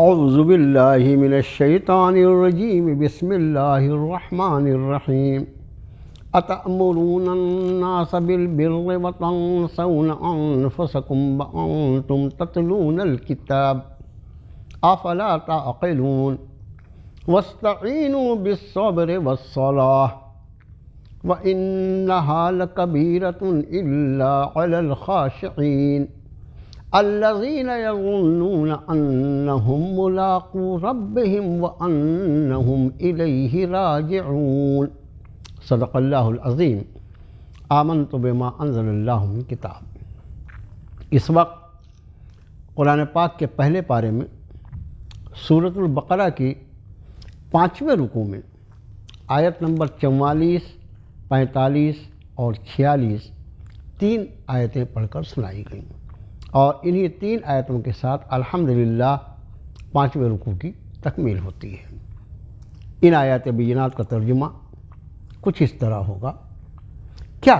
اعوذ باللہ من الشیطان الرجیم بسم اللہ الرحمن الرحیم اتأمرون الناس بالبر وتنسون انفسکم وانتم تتلون الکتاب افلا تعقلون واستعینوا بالصبر والصلاة وإنها لكبيرة إلا على الخاشعين الذين يظنون أنهم ملاقو ربهم وأنهم إليه راجعون صدق اللہ العظیم آمنت بما انزل اللہ من کتاب۔ اس وقت قرآن پاک کے پہلے پارے میں سورۃ البقرہ کی 5ویں رکوع میں آیت نمبر 44، 45 اور 46 تین آیتیں پڑھ کر سنائی گئیں، اور انہی تین آیتوں کے ساتھ الحمدللہ 5ویں رکوع کی تکمیل ہوتی ہے۔ ان آیات بینات کا ترجمہ کچھ اس طرح ہوگا: کیا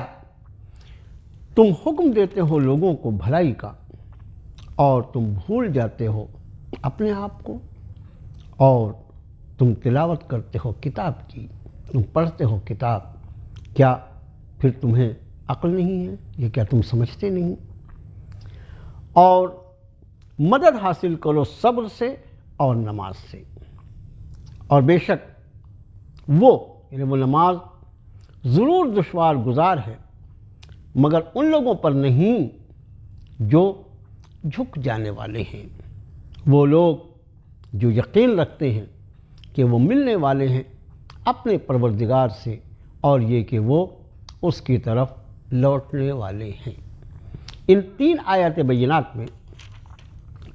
تم حکم دیتے ہو لوگوں کو بھلائی کا اور تم بھول جاتے ہو اپنے آپ کو، اور تم تلاوت کرتے ہو کتاب کی، تم پڑھتے ہو کتاب، کیا پھر تمہیں عقل نہیں ہے؟ یہ کیا تم سمجھتے نہیں؟ اور مدد حاصل کرو صبر سے اور نماز سے، اور بے شک وہ نماز ضرور دشوار گزار ہے مگر ان لوگوں پر نہیں جو جھک جانے والے ہیں، وہ لوگ جو یقین رکھتے ہیں کہ وہ ملنے والے ہیں اپنے پروردگار سے، اور یہ کہ وہ اس کی طرف لوٹنے والے ہیں۔ ان تین آیات بینات میں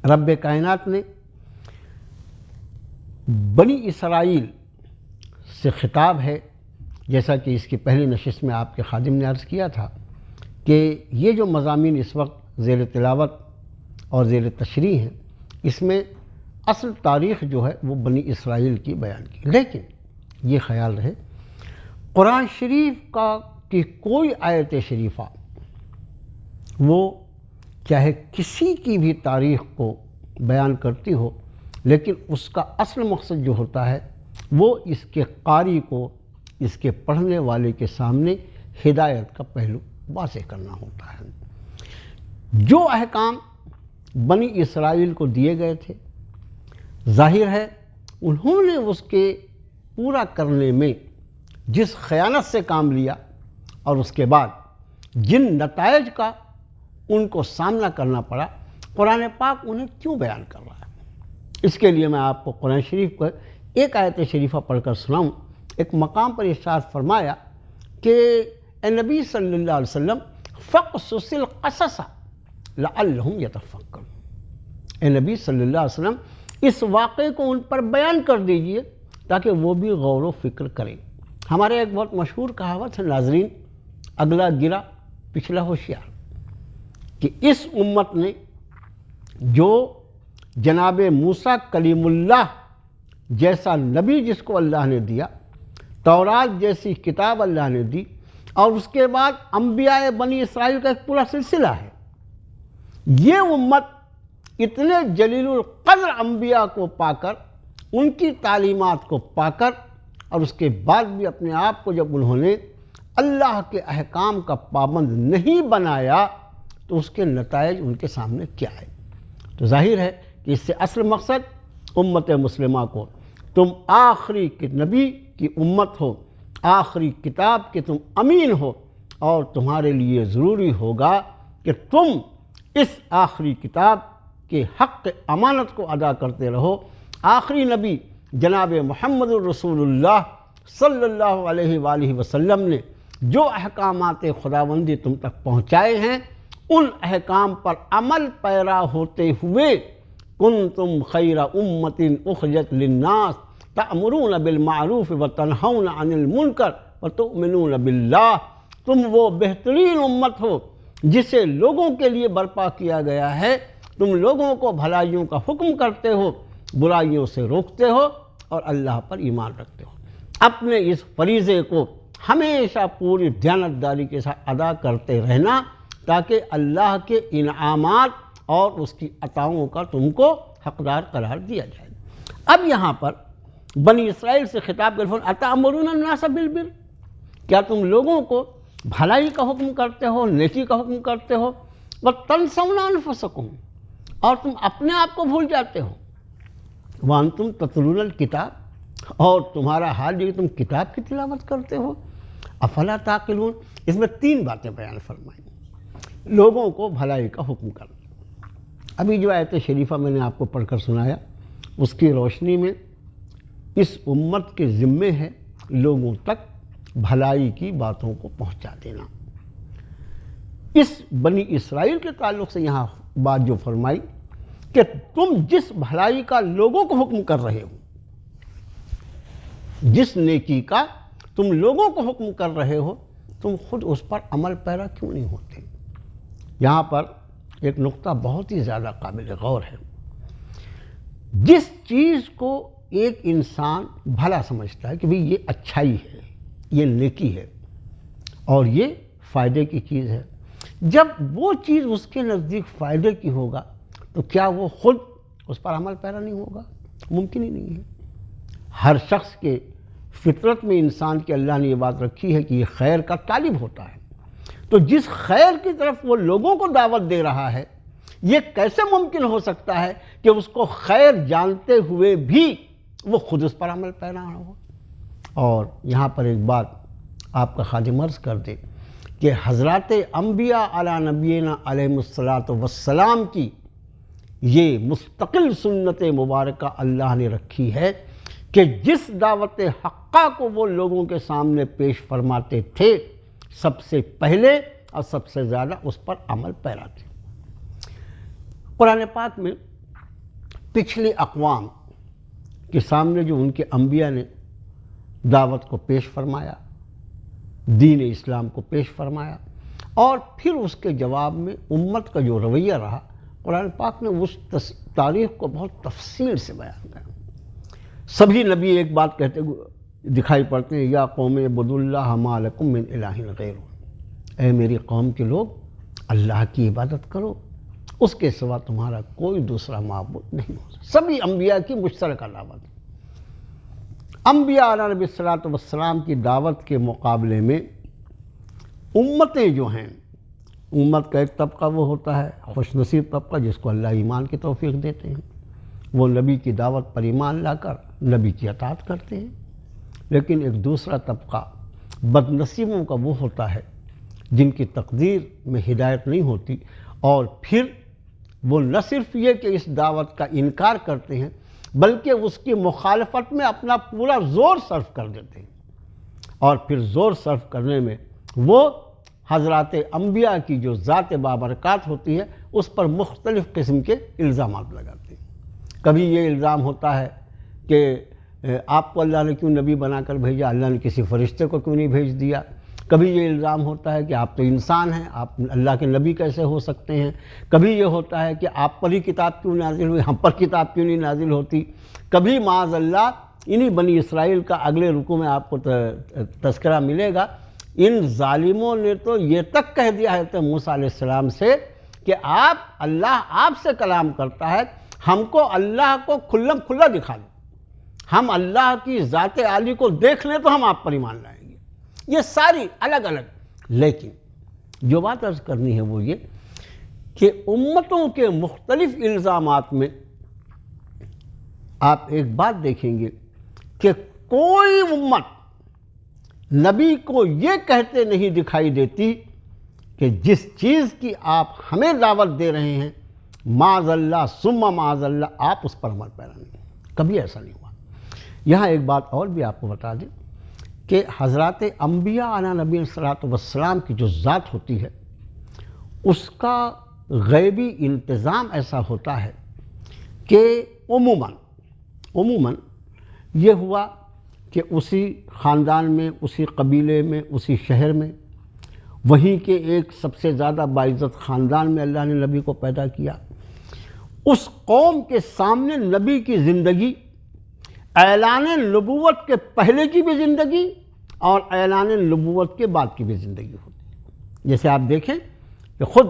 رب کائنات نے بنی اسرائیل سے خطاب ہے، جیسا کہ اس کی پہلی نشست میں آپ کے خادم نے عرض کیا تھا کہ یہ جو مضامین اس وقت زیر تلاوت اور زیر تشریح ہیں، اس میں اصل تاریخ جو ہے وہ بنی اسرائیل کی بیان کی، لیکن یہ خیال رہے قرآن شریف کی کوئی آیت شریفہ وہ چاہے کسی کی بھی تاریخ کو بیان کرتی ہو، لیکن اس کا اصل مقصد جو ہوتا ہے وہ اس کے قاری کو، اس کے پڑھنے والے کے سامنے ہدایت کا پہلو واضح کرنا ہوتا ہے۔ جو احکام بنی اسرائیل کو دیے گئے تھے، ظاہر ہے انہوں نے اس کے پورا کرنے میں جس خیانت سے کام لیا، اور اس کے بعد جن نتائج کا ان کو سامنا کرنا پڑا، قرآن پاک انہیں کیوں بیان کر رہا ہے؟ اس کے لیے میں آپ کو قرآن شریف کو ایک آیت شریفہ پڑھ کر سناؤں۔ ایک مقام پر ارشاد فرمایا کہ اے نبی صلی اللہ علیہ وسلم فقصص القصص لعلہم یتفکرون، اے نبی صلی اللہ علیہ وسلم اس واقعے کو ان پر بیان کر دیجئے تاکہ وہ بھی غور و فکر کریں۔ ہمارے ایک بہت مشہور کہاوت ہے ناظرین، اگلا گرا پچھلا ہوشیار، کہ اس امت نے جو جناب موسیٰ کلیم اللہ جیسا نبی جس کو اللہ نے دیا، تورات جیسی کتاب اللہ نے دی، اور اس کے بعد انبیاء بنی اسرائیل کا ایک پورا سلسلہ ہے، یہ امت اتنے جلیل القدر انبیاء کو پا کر، ان کی تعلیمات کو پا کر، اور اس کے بعد بھی اپنے آپ کو جب انہوں نے اللہ کے احکام کا پابند نہیں بنایا تو اس کے نتائج ان کے سامنے کیا ہے؟ تو ظاہر ہے کہ اس سے اصل مقصد امت مسلمہ کو، تم آخری نبی کی امت ہو، آخری کتاب کے تم امین ہو، اور تمہارے لیے ضروری ہوگا کہ تم اس آخری کتاب کے حق امانت کو ادا کرتے رہو۔ آخری نبی جناب محمد الرسول اللہ صلی اللہ علیہ وآلہ وسلم نے جو احکامات خداوندی تم تک پہنچائے ہیں، ان احکام پر عمل پیرا ہوتے ہوئے کنتم خیر امت اخرجت للناس تأمرون بالمعروف وتنہون عن المنکر وتؤمنون باللہ، تم وہ بہترین امت ہو جسے لوگوں کے لیے برپا کیا گیا ہے، تم لوگوں کو بھلائیوں کا حکم کرتے ہو، برائیوں سے روکتے ہو، اور اللہ پر ایمان رکھتے ہو۔ اپنے اس فریضے کو ہمیشہ پوری دیانتداری کے ساتھ ادا کرتے رہنا، تاکہ اللہ کے انعامات اور اس کی عطاؤں کا تم کو حقدار قرار دیا جائے۔ اب یہاں پر بنی اسرائیل سے خطاب کر فرمایا اتأمرون الناس بالبر، کیا تم لوگوں کو بھلائی کا حکم کرتے ہو، نیکی کا حکم کرتے ہو، وتنسون انفسکم، اور تم اپنے آپ کو بھول جاتے ہو، وانتم تتلون الکتاب، اور تمہارا حال یہ کہ تم کتاب کی تلاوت کرتے ہو، افلا تعقلون۔ اس میں 3 باتیں بیان فرمائیں۔ لوگوں کو بھلائی کا حکم کرنا، ابھی جو آیت شریفہ میں نے آپ کو پڑھ کر سنایا اس کی روشنی میں اس امت کے ذمے ہے لوگوں تک بھلائی کی باتوں کو پہنچا دینا۔ اس بنی اسرائیل کے تعلق سے یہاں بات جو فرمائی کہ تم جس بھلائی کا لوگوں کو حکم کر رہے ہو، جس نیکی کا تم لوگوں کو حکم کر رہے ہو، تم خود اس پر عمل پیرا کیوں نہیں ہوتے؟ یہاں پر ایک نقطہ بہت ہی زیادہ قابل غور ہے۔ جس چیز کو ایک انسان بھلا سمجھتا ہے کہ بھئی یہ اچھائی ہے، یہ نیکی ہے اور یہ فائدے کی چیز ہے، جب وہ چیز اس کے نزدیک فائدے کی ہوگا تو کیا وہ خود اس پر عمل پیرا نہیں ہوگا؟ ممکن ہی نہیں ہے۔ ہر شخص کے فطرت میں انسان کی اللہ نے یہ بات رکھی ہے کہ یہ خیر کا طالب ہوتا ہے، تو جس خیر کی طرف وہ لوگوں کو دعوت دے رہا ہے، یہ کیسے ممکن ہو سکتا ہے کہ اس کو خیر جانتے ہوئے بھی وہ خود اس پر عمل پیرا نہ ہو؟ اور یہاں پر ایک بات آپ کا خادم عرض کر دے کہ حضرات انبیاء علی نبینا علیہ الصلاۃ والسلام کی یہ مستقل سنت مبارکہ اللہ نے رکھی ہے کہ جس دعوت حقہ کو وہ لوگوں کے سامنے پیش فرماتے تھے، سب سے پہلے اور سب سے زیادہ اس پر عمل پیرا تھے۔ قرآن پاک میں پچھلی اقوام کے سامنے جو ان کے انبیاء نے دعوت کو پیش فرمایا، دین اسلام کو پیش فرمایا، اور پھر اس کے جواب میں امت کا جو رویہ رہا، قرآن پاک نے اس تاریخ کو بہت تفصیل سے بیان کیا۔ سبھی نبی ایک بات کہتے دکھائی پڑتے ہیں، یا قوم اعبدوا اللہ ما لکم من الہ غیرہ، اے میری قوم کے لوگ اللہ کی عبادت کرو، اس کے سوا تمہارا کوئی دوسرا معبود نہیں ہو۔ سبھی انبیاء کی مشترکہ دعوت۔ انبیاء علیہ نبی الصلاۃ والسلام کی دعوت کے مقابلے میں امتیں جو ہیں، امت کا ایک طبقہ وہ ہوتا ہے خوش نصیب طبقہ جس کو اللہ ایمان کی توفیق دیتے ہیں، وہ نبی کی دعوت پر ایمان لا کر نبی کی اطاعت کرتے ہیں۔ لیکن ایک دوسرا طبقہ بد نصیبوں کا وہ ہوتا ہے جن کی تقدیر میں ہدایت نہیں ہوتی، اور پھر وہ نہ صرف یہ کہ اس دعوت کا انکار کرتے ہیں بلکہ اس کی مخالفت میں اپنا پورا زور صرف کر دیتے ہیں، اور پھر زور صرف کرنے میں وہ حضرات انبیاء کی جو ذات بابرکات ہوتی ہے اس پر مختلف قسم کے الزامات لگاتے ہیں۔ کبھی یہ الزام ہوتا ہے کہ آپ کو اللہ نے کیوں نبی بنا کر بھیجا، اللہ نے کسی فرشتے کو کیوں نہیں بھیج دیا۔ کبھی یہ الزام ہوتا ہے کہ آپ تو انسان ہیں، آپ اللہ کے نبی کیسے ہو سکتے ہیں۔ کبھی یہ ہوتا ہے کہ آپ پر ہی کتاب کیوں نازل ہوئی، ہم پر کتاب کیوں نہیں نازل ہوتی۔ کبھی معاذ اللہ انہی بنی اسرائیل کا اگلے رکوع میں آپ کو تذکرہ ملے گا، ان ظالموں نے تو یہ تک کہہ دیا ہے موسیٰ علیہ السلام سے کہ اللہ آپ سے کلام کرتا ہے، ہم کو اللہ کو کھلم کھلا دکھا دیں، ہم اللہ کی ذات عالی کو دیکھ لیں تو ہم آپ پر ایمان لائیں گے۔ یہ ساری الگ الگ، لیکن جو بات عرض کرنی ہے وہ یہ کہ امتوں کے مختلف الزامات میں آپ ایک بات دیکھیں گے کہ کوئی امت نبی کو یہ کہتے نہیں دکھائی دیتی کہ جس چیز کی آپ ہمیں دعوت دے رہے ہیں معاذ اللہ ثم معاذ اللہ آپ اس پر عمل پیرا نہیں، کبھی ایسا نہیں ہوا۔ یہاں ایک بات اور بھی آپ کو بتا دیں کہ حضرات انبیاء علیہ نبی الصلاۃ والسلام کی جو ذات ہوتی ہے اس کا غیبی انتظام ایسا ہوتا ہے کہ عموماً یہ ہوا کہ اسی خاندان میں، اسی قبیلے میں، اسی شہر میں، وہیں کے ایک سب سے زیادہ باعزت خاندان میں اللہ نے نبی کو پیدا کیا۔ اس قوم کے سامنے نبی کی زندگی اعلان نبوت کے پہلے کی بھی زندگی اور اعلان نبوت کے بعد کی بھی زندگی ہوتی ہے۔ جیسے آپ دیکھیں کہ خود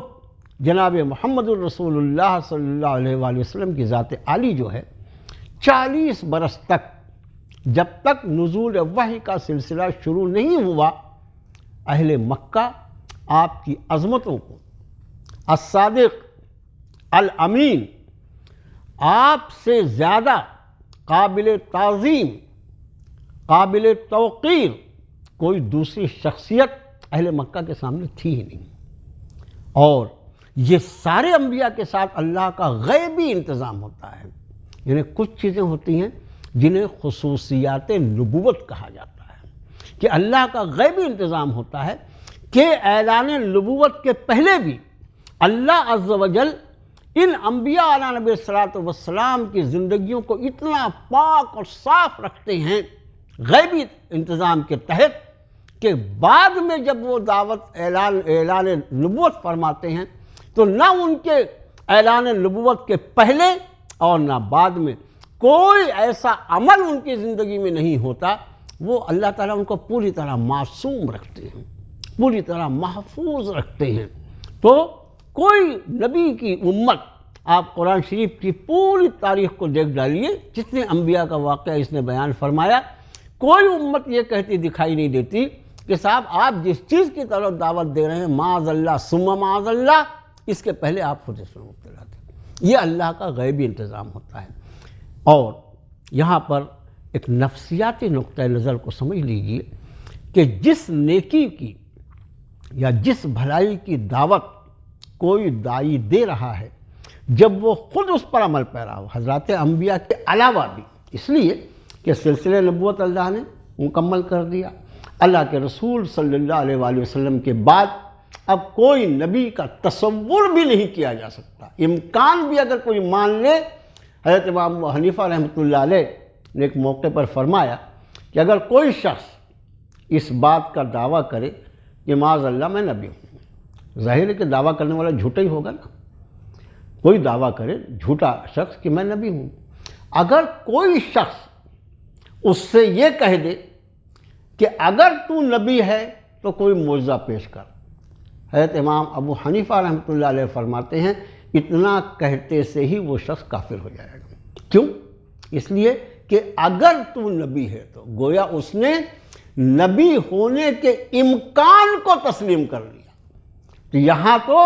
جناب محمد الرسول اللہ صلی اللہ علیہ وآلہ وسلم کی ذات عالی جو ہے 40 برس تک، جب تک نزول وحی کا سلسلہ شروع نہیں ہوا، اہل مکہ آپ کی عظمتوں کو، الصادق الامین، آپ سے زیادہ قابل تعظیم، قابل توقیر کوئی دوسری شخصیت اہل مکہ کے سامنے تھی ہی نہیں۔ اور یہ سارے انبیاء کے ساتھ اللہ کا غیبی انتظام ہوتا ہے، یعنی کچھ چیزیں ہوتی ہیں جنہیں خصوصیات نبوت کہا جاتا ہے، کہ اللہ کا غیبی انتظام ہوتا ہے کہ اعلان نبوت کے پہلے بھی اللہ عز و جل ان انبیاء علیہ نبی صلی والسلام کی زندگیوں کو اتنا پاک اور صاف رکھتے ہیں غیبی انتظام کے تحت، کہ بعد میں جب وہ دعوت اعلان نبوت فرماتے ہیں تو نہ ان کے اعلان نبوت کے پہلے اور نہ بعد میں کوئی ایسا عمل ان کی زندگی میں نہیں ہوتا، وہ اللہ تعالیٰ ان کو پوری طرح معصوم رکھتے ہیں، پوری طرح محفوظ رکھتے ہیں۔ تو کوئی نبی کی امت، آپ قرآن شریف کی پوری تاریخ کو دیکھ ڈالیے، جتنے انبیاء کا واقعہ اس نے بیان فرمایا، کوئی امت یہ کہتی دکھائی نہیں دیتی کہ صاحب آپ جس چیز کی طرف دعوت دے رہے ہیں معاذ اللہ ثم معاذ اللہ، اس کے پہلے آپ خود اس میں مبتلا تھے۔ یہ اللہ کا غیبی انتظام ہوتا ہے۔ اور یہاں پر ایک نفسیاتی نقطہ نظر کو سمجھ لیجئے کہ جس نیکی کی یا جس بھلائی کی دعوت کوئی داعی دے رہا ہے، جب وہ خود اس پر عمل پیرا ہو، حضرات انبیاء کے علاوہ بھی، اس لیے کہ سلسلہ نبوت اللہ نے مکمل کر دیا، اللہ کے رسول صلی اللہ علیہ وآلہ وسلم کے بعد اب کوئی نبی کا تصور بھی نہیں کیا جا سکتا۔ امکان بھی اگر کوئی مان لے، حضرت امام ابو حنیفہ رحمۃ اللہ علیہ نے ایک موقع پر فرمایا کہ اگر کوئی شخص اس بات کا دعویٰ کرے کہ معاذ اللہ میں نبی ہوں، ظاہر ہے کہ دعویٰ کرنے والا جھوٹا ہی ہوگا نا، کوئی دعویٰ کرے جھوٹا شخص کہ میں نبی ہوں، اگر کوئی شخص اس سے یہ کہہ دے کہ اگر تو نبی ہے تو کوئی معجزہ پیش کر، حضرت امام ابو حنیفہ رحمۃ اللہ علیہ فرماتے ہیں اتنا کہتے سے ہی وہ شخص کافر ہو جائے گا۔ کیوں؟ اس لیے کہ اگر تو نبی ہے تو گویا اس نے نبی ہونے کے امکان کو تسلیم کر لیا۔ تو یہاں تو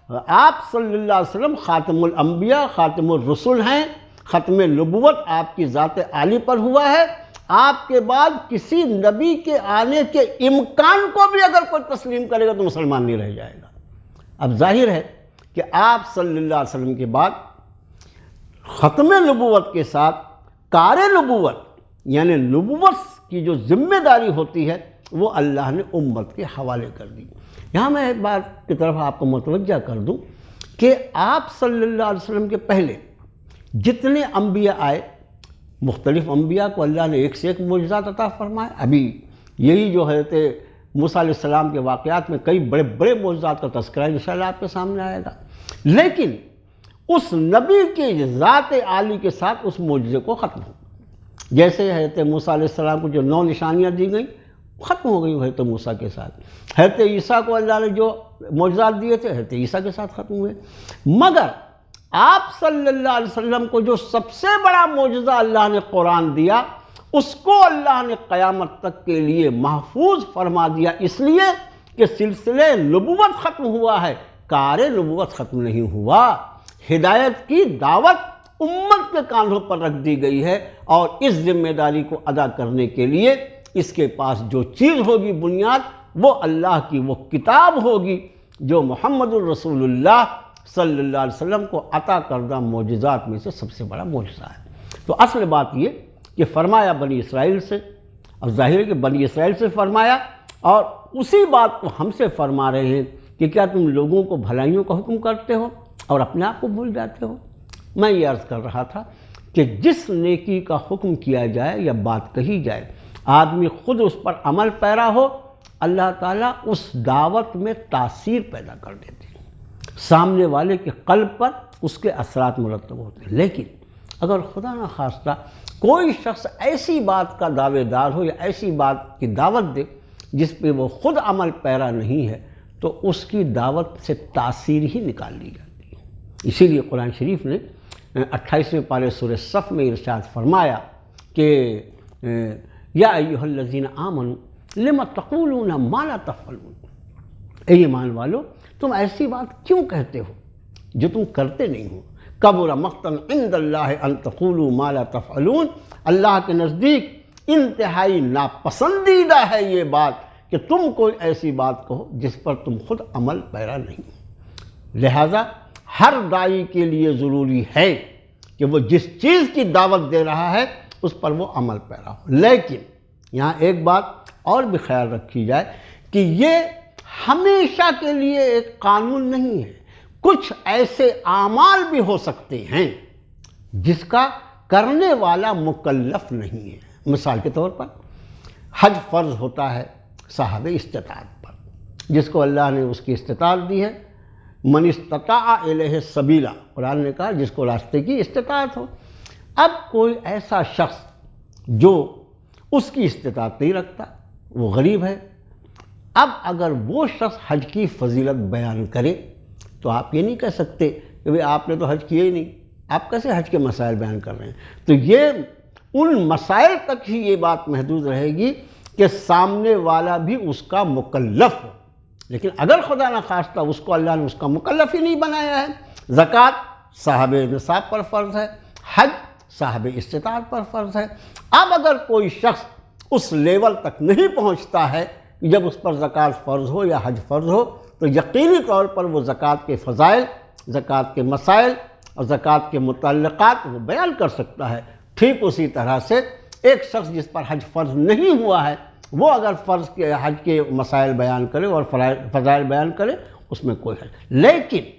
آپ صلی اللہ علیہ وسلم خاتم الانبیاء خاتم الرسل ہیں، ختم نبوت آپ کی ذات عالی پر ہوا ہے، آپ کے بعد کسی نبی کے آنے کے امکان کو بھی اگر کوئی تسلیم کرے گا تو مسلمان نہیں رہ جائے گا۔ اب ظاہر ہے کہ آپ صلی اللہ علیہ وسلم کے بعد ختم نبوت کے ساتھ کار نبوت، یعنی نبوت کی جو ذمہ داری ہوتی ہے وہ اللہ نے امت کے حوالے کر دی۔ یہاں میں ایک بات کی طرف آپ کو متوجہ کر دوں کہ آپ صلی اللہ علیہ وسلم کے پہلے جتنے انبیاء آئے، مختلف انبیاء کو اللہ نے ایک سے ایک معجزات عطا فرمائے۔ ابھی یہی جو حضرت موسیٰ علیہ السلام کے واقعات میں کئی بڑے بڑے معجزات کا تذکرہ انشاءاللہ آپ کے سامنے آئے گا، لیکن اس نبی کی ذات عالی کے ساتھ اس معجزے کو ختم ہو، جیسے حضرت موسیٰ علیہ السلام کو جو 9 نشانیاں دی گئیں ختم ہو گئی حضرت موسیٰ کے ساتھ، حضرت عیسیٰ کو اللہ نے جو معجزات دیے تھے حضرت عیسیٰ کے ساتھ ختم ہوئے، مگر آپ صلی اللہ علیہ وسلم کو جو سب سے بڑا معجزہ اللہ نے قرآن دیا، اس کو اللہ نے قیامت تک کے لیے محفوظ فرما دیا، اس لیے کہ سلسلے نبوت ختم ہوا ہے، کار نبوت ختم نہیں ہوا۔ ہدایت کی دعوت امت کے کاندھوں پر رکھ دی گئی ہے، اور اس ذمہ داری کو ادا کرنے کے لیے اس کے پاس جو چیز ہوگی بنیاد، وہ اللہ کی وہ کتاب ہوگی جو محمد الرسول اللہ صلی اللہ علیہ وسلم کو عطا کردہ معجزات میں سے سب سے بڑا معجزہ ہے۔ تو اصل بات یہ کہ فرمایا بنی اسرائیل سے، اب ظاہر ہے کہ بنی اسرائیل سے فرمایا، اور اسی بات کو ہم سے فرما رہے ہیں کہ کیا تم لوگوں کو بھلائیوں کا حکم کرتے ہو اور اپنے آپ کو بھول جاتے ہو؟ میں یہ عرض کر رہا تھا کہ جس نیکی کا حکم کیا جائے یا بات کہی جائے، آدمی خود اس پر عمل پیرا ہو، اللہ تعالیٰ اس دعوت میں تاثیر پیدا کر دیتے ہیں، سامنے والے کے قلب پر اس کے اثرات مرتب ہوتے ہیں۔ لیکن اگر خدا نہ خواستہ کوئی شخص ایسی بات کا دعوے دار ہو یا ایسی بات کی دعوت دے جس پہ وہ خود عمل پیرا نہیں ہے، تو اس کی دعوت سے تاثیر ہی نکال لی جاتی ہے۔ اسی لیے قرآن شریف نے 28ویں پارے سورہ صف میں ارشاد فرمایا کہ یا ایھا الذین آمنوا لم تقولون ما لا تفعلون، اے ایمان والو تم ایسی بات کیوں کہتے ہو جو تم کرتے نہیں ہو۔ کبر مقتا عند اللہ ان تقولوا ما لا تفعلون، اللہ کے نزدیک انتہائی ناپسندیدہ ہے یہ بات کہ تم کوئی ایسی بات کہو جس پر تم خود عمل پیرا نہیں ہو۔ لہذا ہر داعی کے لیے ضروری ہے کہ وہ جس چیز کی دعوت دے رہا ہے اس پر وہ عمل پیرا ہو۔ لیکن یہاں ایک بات اور بھی خیال رکھی جائے کہ یہ ہمیشہ کے لیے ایک قانون نہیں ہے۔ کچھ ایسے اعمال بھی ہو سکتے ہیں جس کا کرنے والا مکلف نہیں ہے۔ مثال کے طور پر حج فرض ہوتا ہے صاحب استطاعت پر، جس کو اللہ نے اس کی استطاعت دی ہے۔ من استطاع الیہ سبیلا، قرآن نے کہا جس کو راستے کی استطاعت ہو۔ اب کوئی ایسا شخص جو اس کی استطاعت نہیں رکھتا، وہ غریب ہے، اب اگر وہ شخص حج کی فضیلت بیان کرے تو آپ یہ نہیں کہہ سکتے کہ بھئی آپ نے تو حج کیا ہی نہیں، آپ کیسے حج کے مسائل بیان کر رہے ہیں؟ تو یہ ان مسائل تک ہی یہ بات محدود رہے گی کہ سامنے والا بھی اس کا مکلف ہو۔ لیکن اگر خدا نخواستہ اس کو اللہ نے اس کا مکلف ہی نہیں بنایا ہے، زکوٰۃ صاحب نصاب پر فرض ہے، حج صاحب استطاعت پر فرض ہے، اب اگر کوئی شخص اس لیول تک نہیں پہنچتا ہے جب اس پر زکوٰۃ فرض ہو یا حج فرض ہو، تو یقینی طور پر وہ زکوٰۃ کے فضائل، زکوٰۃ کے مسائل اور زکوٰۃ کے متعلقات وہ بیان کر سکتا ہے۔ ٹھیک اسی طرح سے ایک شخص جس پر حج فرض نہیں ہوا ہے، وہ اگر فرض کے حج کے مسائل بیان کرے اور فضائل بیان کرے، اس میں کوئی حرج۔ لیکن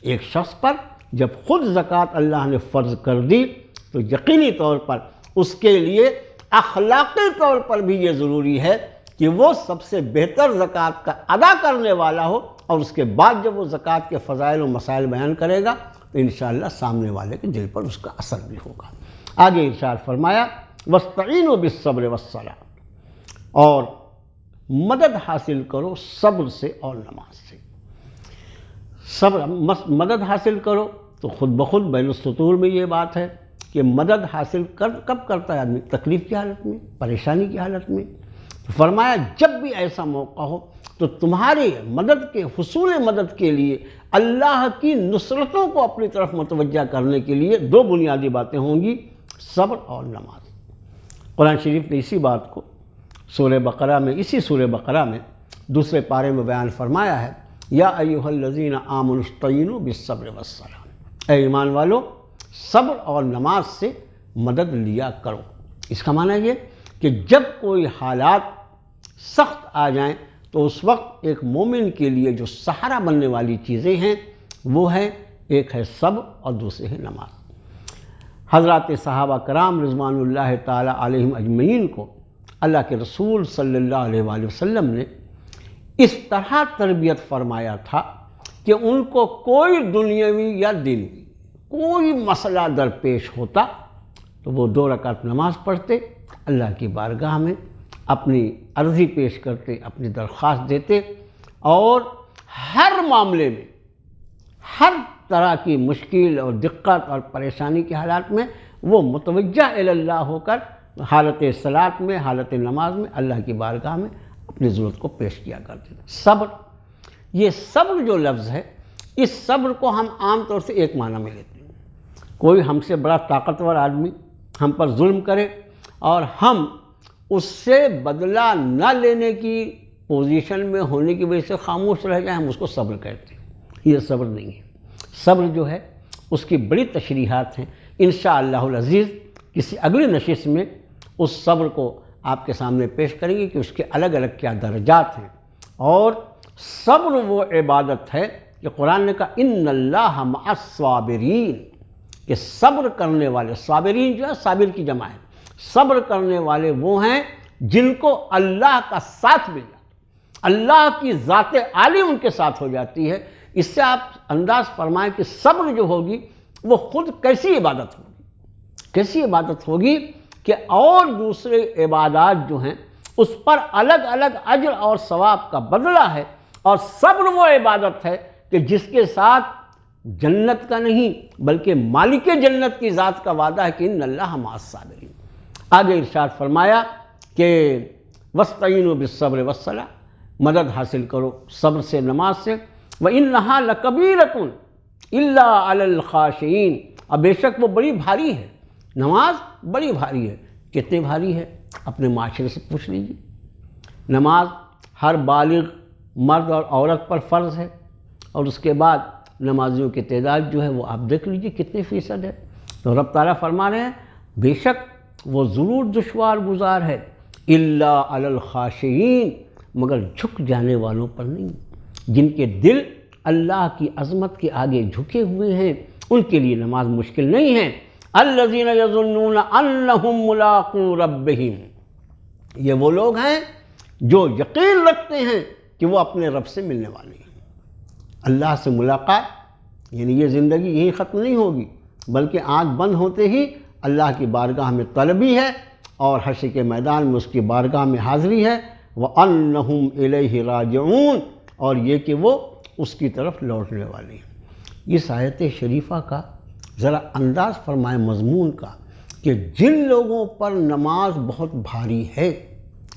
ایک شخص پر جب خود زکوٰۃ اللہ نے فرض کر دی تو یقینی طور پر اس کے لیے اخلاقی طور پر بھی یہ ضروری ہے کہ وہ سب سے بہتر زکوٰۃ کا ادا کرنے والا ہو، اور اس کے بعد جب وہ زکوٰۃ کے فضائل و مسائل بیان کرے گا تو انشاءاللہ سامنے والے کے دل پر اس کا اثر بھی ہوگا۔ آگے ارشاد فرمایا وَاسْتَعِينُوا بِالصَّبْرِ وَالصَّلَاةِ، اور مدد حاصل کرو صبر سے اور نماز سے۔ صبر مدد حاصل کرو تو خود بخود بین السطور میں یہ بات ہے کہ مدد حاصل کب کرتا ہے آدمی؟ تکلیف کی حالت میں، پریشانی کی حالت میں۔ فرمایا جب بھی ایسا موقع ہو تو تمہارے مدد کے حصول مدد کے لیے اللہ کی نصرتوں کو اپنی طرف متوجہ کرنے کے لیے دو بنیادی باتیں ہوں گی، صبر اور نماز۔ قرآن شریف نے اسی بات کو سورہ بقرہ میں، اسی سورہ بقرہ میں دوسرے پارے میں بیان فرمایا ہے، یا ایھا الذین آمنوا استعینوا بالصبر والصلاۃ، اے ایمان والو صبر اور نماز سے مدد لیا کرو۔ اس کا معنی یہ کہ جب کوئی حالات سخت آ جائیں تو اس وقت ایک مومن کے لیے جو سہارا بننے والی چیزیں ہیں وہ ہیں، ایک ہے صبر اور دوسرے ہے نماز۔ حضرات صحابہ کرام رضوان اللہ تعالی علیہم اجمعین کو اللہ کے رسول صلی اللہ علیہ وآلہ وسلم نے اس طرح تربیت فرمایا تھا کہ ان کو کوئی دنیاوی یا دینی کوئی مسئلہ درپیش ہوتا تو وہ 2 رکعت نماز پڑھتے، اللہ کی بارگاہ میں اپنی عرضی پیش کرتے، اپنی درخواست دیتے، اور ہر معاملے میں، ہر طرح کی مشکل اور دقت اور پریشانی کے حالات میں وہ متوجہ الی اللہ ہو کر حالت صلاۃ میں، حالت نماز میں اللہ کی بارگاہ میں اپنی ضرورت کو پیش کیا کرتے تھے۔ صبر، یہ صبر جو لفظ ہے، اس صبر کو ہم عام طور سے ایک معنی میں لیتے ہیں۔ کوئی ہم سے بڑا طاقتور آدمی ہم پر ظلم کرے اور ہم اس سے بدلہ نہ لینے کی پوزیشن میں ہونے کی وجہ سے خاموش رہ جائیں، ہم اس کو صبر کہتے ہیں۔ یہ صبر نہیں ہے۔ صبر جو ہے اس کی بڑی تشریحات ہیں، انشاءاللہ العزیز کسی اگلی نشست میں اس صبر کو آپ کے سامنے پیش کریں گے کہ اس کے الگ الگ کیا درجات ہیں۔ اور صبر وہ عبادت ہے کہ قرآن نے کہا ان اللہ مع الصابرین، کہ صبر کرنے والے، صابرین جو ہے صابر کی جمع ہے، صبر کرنے والے وہ ہیں جن کو اللہ کا ساتھ مل جاتا ہے، اللہ کی ذات عالی ان کے ساتھ ہو جاتی ہے۔ اس سے آپ انداز فرمائیں کہ صبر جو ہوگی وہ خود کیسی عبادت ہوگی، کیسی عبادت ہوگی کہ اور دوسرے عبادات جو ہیں اس پر الگ الگ اجر اور ثواب کا بدلہ ہے، اور صبر وہ عبادت ہے کہ جس کے ساتھ جنت کا نہیں بلکہ مالک جنت کی ذات کا وعدہ ہے کہ ان اللہ مع الصابرین۔ آگے ارشاد فرمایا کہ وَاسْتَعِینُوا بِالصَّبْرِ وَالصَّلَاةِ، مدد حاصل کرو صبر سے، نماز سے۔ وَإِنَّهَا لَكَبِیرَةٌ إِلَّا عَلَى الْخَاشِعِینَ، اور بے شک وہ بڑی بھاری ہے، نماز بڑی بھاری ہے۔ کتنی بھاری ہے اپنے معاشرے سے پوچھ لیجیے۔ نماز ہر بالغ مرد اور عورت پر فرض ہے، اور اس کے بعد نمازیوں کی تعداد جو ہے وہ آپ دیکھ لیجیے کتنے فیصد ہے۔ تو رب تعالیٰ فرما رہے ہیں بے شک وہ ضرور دشوار گزار ہے، الا علی الخاشعین، مگر جھک جانے والوں پر نہیں، جن کے دل اللہ کی عظمت کے آگے جھکے ہوئے ہیں ان کے لیے نماز مشکل نہیں ہے۔ الذین یظنون انہم ملاقو ربہم، یہ وہ لوگ ہیں جو یقین رکھتے ہیں کہ وہ اپنے رب سے ملنے والے ہیں۔ اللہ سے ملاقات یعنی یہ زندگی یہی ختم نہیں ہوگی، بلکہ آنکھ بند ہوتے ہی اللہ کی بارگاہ میں طلبی ہے اور حشر کے میدان میں اس کی بارگاہ میں حاضری ہے۔ وَأَنَّهُمْ إِلَيْهِ رَاجِعُونَ، اور یہ کہ وہ اس کی طرف لوٹنے والے ہیں۔ اس آیت شریفہ کا ذرا انداز فرمائے مضمون کا کہ جن لوگوں پر نماز بہت بھاری ہے،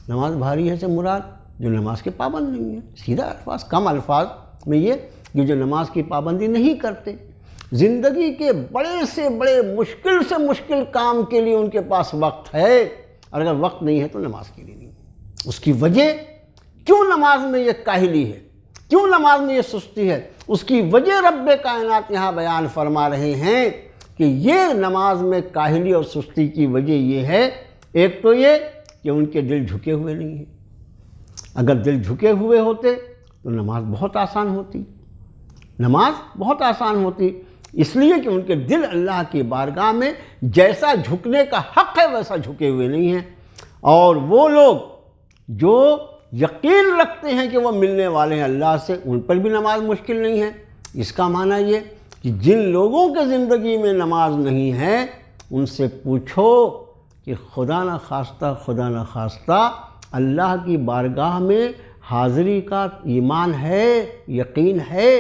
نماز بھاری ہے سے مراد جو نماز کے پابند نہیں ہیں، سیدھا الفاظ، کم الفاظ میں یہ کہ جو نماز کی پابندی نہیں کرتے، زندگی کے بڑے سے بڑے مشکل کام کے لیے ان کے پاس وقت ہے، اور اگر وقت نہیں ہے تو نماز کے لیے نہیں۔ اس کی وجہ کیوں نماز میں یہ کاہلی ہے، کیوں نماز میں یہ سستی ہے، اس کی وجہ رب کائنات یہاں بیان فرما رہے ہیں کہ یہ نماز میں کاہلی اور سستی کی وجہ یہ ہے، ایک تو یہ کہ ان کے دل جھکے ہوئے نہیں ہیں۔ اگر دل جھکے ہوئے ہوتے تو نماز بہت آسان ہوتی، نماز بہت آسان ہوتی، اس لیے کہ ان کے دل اللہ کی بارگاہ میں جیسا جھکنے کا حق ہے ویسا جھکے ہوئے نہیں ہیں۔ اور وہ لوگ جو یقین رکھتے ہیں کہ وہ ملنے والے ہیں اللہ سے، ان پر بھی نماز مشکل نہیں ہے۔ اس کا معنی یہ کہ جن لوگوں کے زندگی میں نماز نہیں ہے ان سے پوچھو کہ خدا نہ خواستہ اللہ کی بارگاہ میں حاضری کا ایمان ہے، یقین ہے۔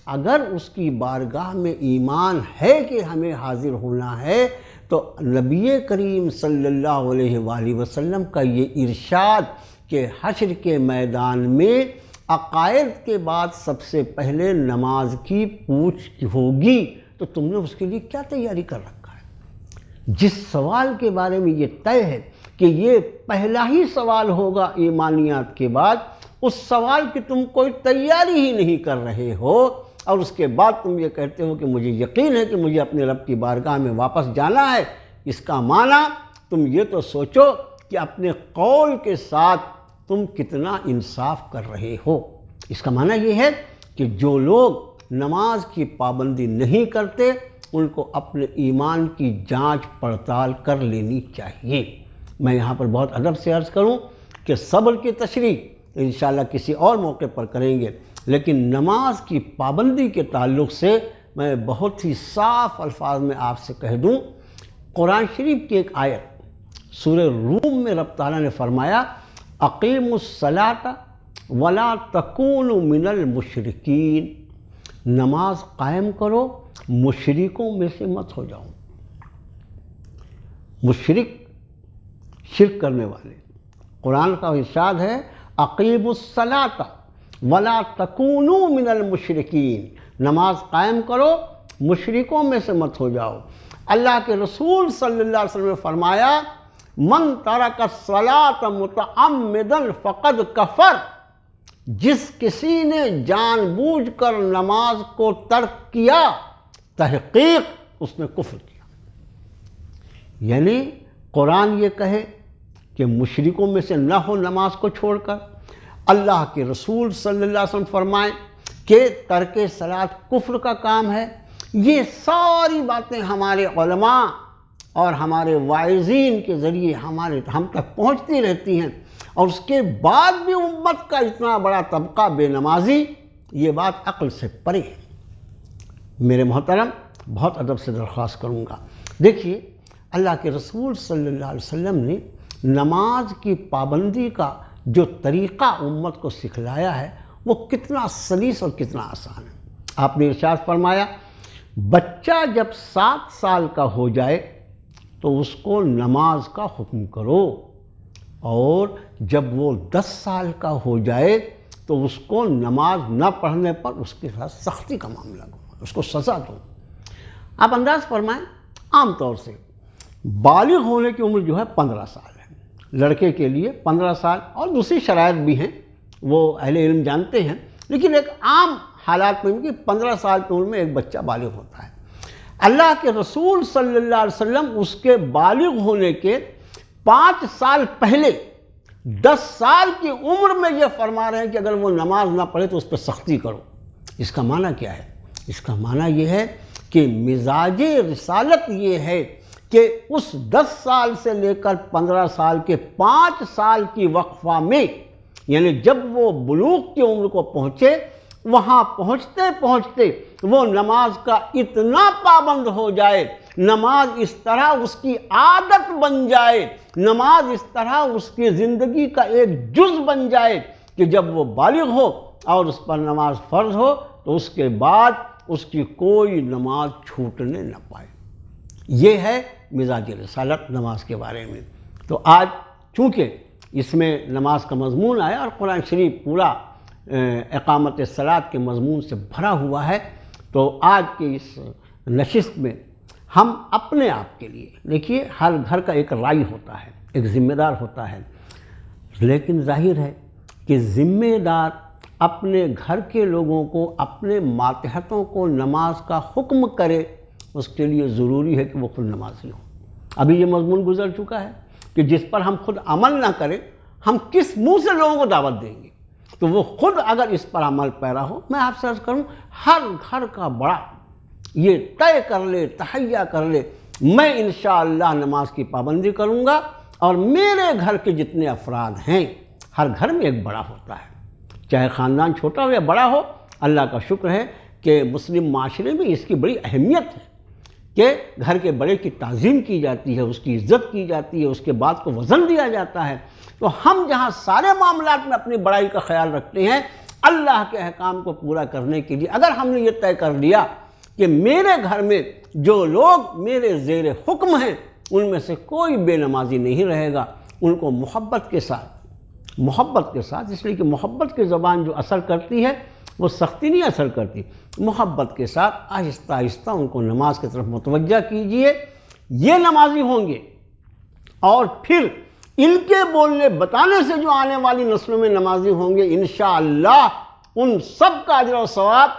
اگر اس کی بارگاہ میں ایمان ہے کہ ہمیں حاضر ہونا ہے تو نبی کریم صلی اللہ علیہ وآلہ وسلم کا یہ ارشاد کہ حشر کے میدان میں عقائد کے بعد سب سے پہلے نماز کی پوچھ ہوگی، تو تم نے اس کے لیے کیا تیاری کر رکھا ہے؟ جس سوال کے بارے میں یہ طے ہے کہ یہ پہلا ہی سوال ہوگا ایمانیات کے بعد، اس سوال کی تم کوئی تیاری ہی نہیں کر رہے ہو، اور اس کے بعد تم یہ کہتے ہو کہ مجھے یقین ہے کہ مجھے اپنے رب کی بارگاہ میں واپس جانا ہے۔ اس کا معنی تم یہ تو سوچو کہ اپنے قول کے ساتھ تم کتنا انصاف کر رہے ہو۔ اس کا معنی یہ ہے کہ جو لوگ نماز کی پابندی نہیں کرتے ان کو اپنے ایمان کی جانچ پڑتال کر لینی چاہیے۔ میں یہاں پر بہت ادب سے عرض کروں کہ صبر کی تشریح انشاءاللہ کسی اور موقع پر کریں گے، لیکن نماز کی پابندی کے تعلق سے میں بہت ہی صاف الفاظ میں آپ سے کہہ دوں، قرآن شریف کی ایک آیت سورہ روم میں رب تعالیٰ نے فرمایا اقیموا الصلاۃ ولا تکونوا من المشرکین، نماز قائم کرو مشرکوں میں سے مت ہو جاؤ۔ مشرک شرک کرنے والے، قرآن کا ارشاد ہے اقیموا الصلاۃ ولا تکونوا من المشرکین، نماز قائم کرو مشرکوں میں سے مت ہو جاؤ۔ اللہ کے رسول صلی اللہ علیہ وسلم نے فرمایا من ترک الصلاۃ متعمدا فقد کفر، جس کسی نے جان بوجھ کر نماز کو ترک کیا تحقیق اس نے کفر کیا۔ یعنی قرآن یہ کہے کہ مشرکوں میں سے نہ ہو نماز کو چھوڑ کر، اللہ کے رسول صلی اللہ علیہ وسلم فرمائیں کہ ترک صلاۃ کفر کا کام ہے۔ یہ ساری باتیں ہمارے علماء اور ہمارے واعظین کے ذریعے ہم تک پہنچتی رہتی ہیں، اور اس کے بعد بھی امت کا اتنا بڑا طبقہ بے نمازی، یہ بات عقل سے پرے ہے۔ میرے محترم، بہت ادب سے درخواست کروں گا، دیکھیے اللہ کے رسول صلی اللہ علیہ وسلم نے نماز کی پابندی کا جو طریقہ امت کو سکھلایا ہے وہ کتنا سلیس اور کتنا آسان ہے۔ آپ نے ارشاد فرمایا بچہ جب 7 سال کا ہو جائے تو اس کو نماز کا حکم کرو، اور جب وہ 10 سال کا ہو جائے تو اس کو نماز نہ پڑھنے پر اس کے ساتھ سختی کا معاملہ کرو، اس کو سزا دو۔ آپ انداز فرمائیں، عام طور سے بالغ ہونے کی عمر جو ہے 15 سال ہے، لڑکے کے لیے 15 سال، اور دوسری شرائط بھی ہیں وہ اہل علم جانتے ہیں، لیکن ایک عام حالات میں کہ 15 سال کی عمر میں ایک بچہ بالغ ہوتا ہے۔ اللہ کے رسول صلی اللہ علیہ وسلم اس کے بالغ ہونے کے 5 سال پہلے 10 سال کی عمر میں یہ فرما رہے ہیں کہ اگر وہ نماز نہ پڑھے تو اس پہ سختی کرو۔ اس کا معنی کیا ہے؟ اس کا معنی یہ ہے کہ مزاج رسالت یہ ہے کہ اس 10 سال سے لے کر 15 سال کے 5 سال کی وقفہ میں، یعنی جب وہ بلوغ کی عمر کو پہنچے، وہاں پہنچتے پہنچتے وہ نماز کا اتنا پابند ہو جائے، نماز اس طرح اس کی عادت بن جائے، نماز اس طرح اس کی زندگی کا ایک جز بن جائے کہ جب وہ بالغ ہو اور اس پر نماز فرض ہو تو اس کے بعد اس کی کوئی نماز چھوٹنے نہ پائے۔ یہ ہے مزاج رسالت نماز کے بارے میں۔ تو آج چونکہ اس میں نماز کا مضمون آیا اور قرآن شریف پورا اقامت صلاۃ کے مضمون سے بھرا ہوا ہے، تو آج کی اس نشست میں ہم اپنے آپ کے لیے، دیکھیے ہر گھر کا ایک رائی ہوتا ہے، ایک ذمہ دار ہوتا ہے، لیکن ظاہر ہے کہ ذمہ دار اپنے گھر کے لوگوں کو، اپنے ماتحتوں کو نماز کا حکم کرے، اس کے لیے ضروری ہے کہ وہ خود نمازی ہو۔ ابھی یہ مضمون گزر چکا ہے کہ جس پر ہم خود عمل نہ کریں، ہم کس منہ سے لوگوں کو دعوت دیں گے؟ تو وہ خود اگر اس پر عمل پیرا ہو، میں آپ سے عرض کروں ہر گھر کا بڑا یہ طے کر لے، تہیہ کر لے، میں انشاءاللہ نماز کی پابندی کروں گا، اور میرے گھر کے جتنے افراد ہیں، ہر گھر میں ایک بڑا ہوتا ہے، چاہے خاندان چھوٹا ہو یا بڑا ہو۔ اللہ کا شکر ہے کہ مسلم معاشرے میں اس کی بڑی اہمیت ہے کہ گھر کے بڑے کی تعظیم کی جاتی ہے، اس کی عزت کی جاتی ہے، اس کے بعد کو وزن دیا جاتا ہے۔ تو ہم جہاں سارے معاملات میں اپنی بڑائی کا خیال رکھتے ہیں، اللہ کے احکام کو پورا کرنے کے لیے اگر ہم نے یہ طے کر لیا کہ میرے گھر میں جو لوگ میرے زیر حکم ہیں ان میں سے کوئی بے نمازی نہیں رہے گا، ان کو محبت کے ساتھ، اس لیے کہ محبت کی زبان جو اثر کرتی ہے وہ سختی نہیں اثر کرتی، محبت کے ساتھ آہستہ آہستہ ان کو نماز کی طرف متوجہ کیجئے، یہ نمازی ہوں گے، اور پھر ان کے بولنے بتانے سے جو آنے والی نسلوں میں نمازی ہوں گے، انشاءاللہ ان سب کا اجر و ثواب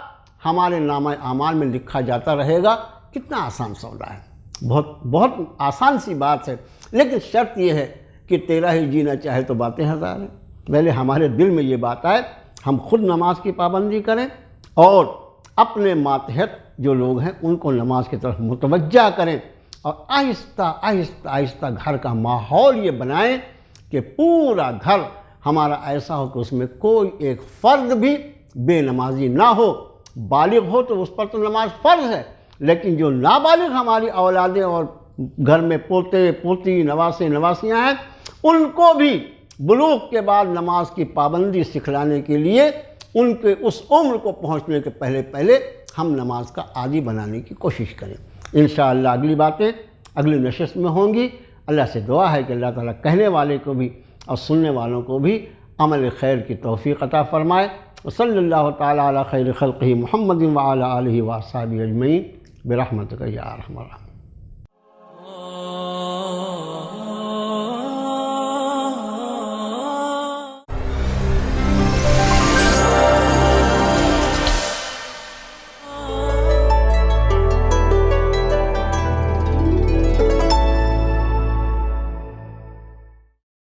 ہمارے نامہ اعمال میں لکھا جاتا رہے گا۔ کتنا آسان سودا ہے، بہت آسان سی بات ہے، لیکن شرط یہ ہے کہ تیرا ہی جینا چاہے تو باتیں ہزار ہیں۔ پہلے ہمارے دل میں یہ بات آئے، ہم خود نماز کی پابندی کریں اور اپنے ماتحت جو لوگ ہیں ان کو نماز کی طرف متوجہ کریں، اور آہستہ آہستہ آہستہ گھر کا ماحول یہ بنائیں کہ پورا گھر ہمارا ایسا ہو کہ اس میں کوئی ایک فرد بھی بے نمازی نہ ہو۔ بالغ ہو تو اس پر تو نماز فرض ہے، لیکن جو نابالغ ہماری اولادیں اور گھر میں پوتے پوتی نواسے نواسیاں ہیں، ان کو بھی بلوغ کے بعد نماز کی پابندی سکھلانے کے لیے ان کے اس عمر کو پہنچنے کے پہلے ہم نماز کا عادی بنانے کی کوشش کریں۔ انشاءاللہ اگلی باتیں اگلی نشست میں ہوں گی۔ اللہ سے دعا ہے کہ اللہ تعالیٰ کہنے والے کو بھی اور سننے والوں کو بھی عمل خیر کی توفیق عطا فرمائے۔ وصلی اللہ تعالیٰ علی خیر خلقہ محمد وعلی آلہ وصحبہ اجمعین برحمتک یا ارحم الراحمین۔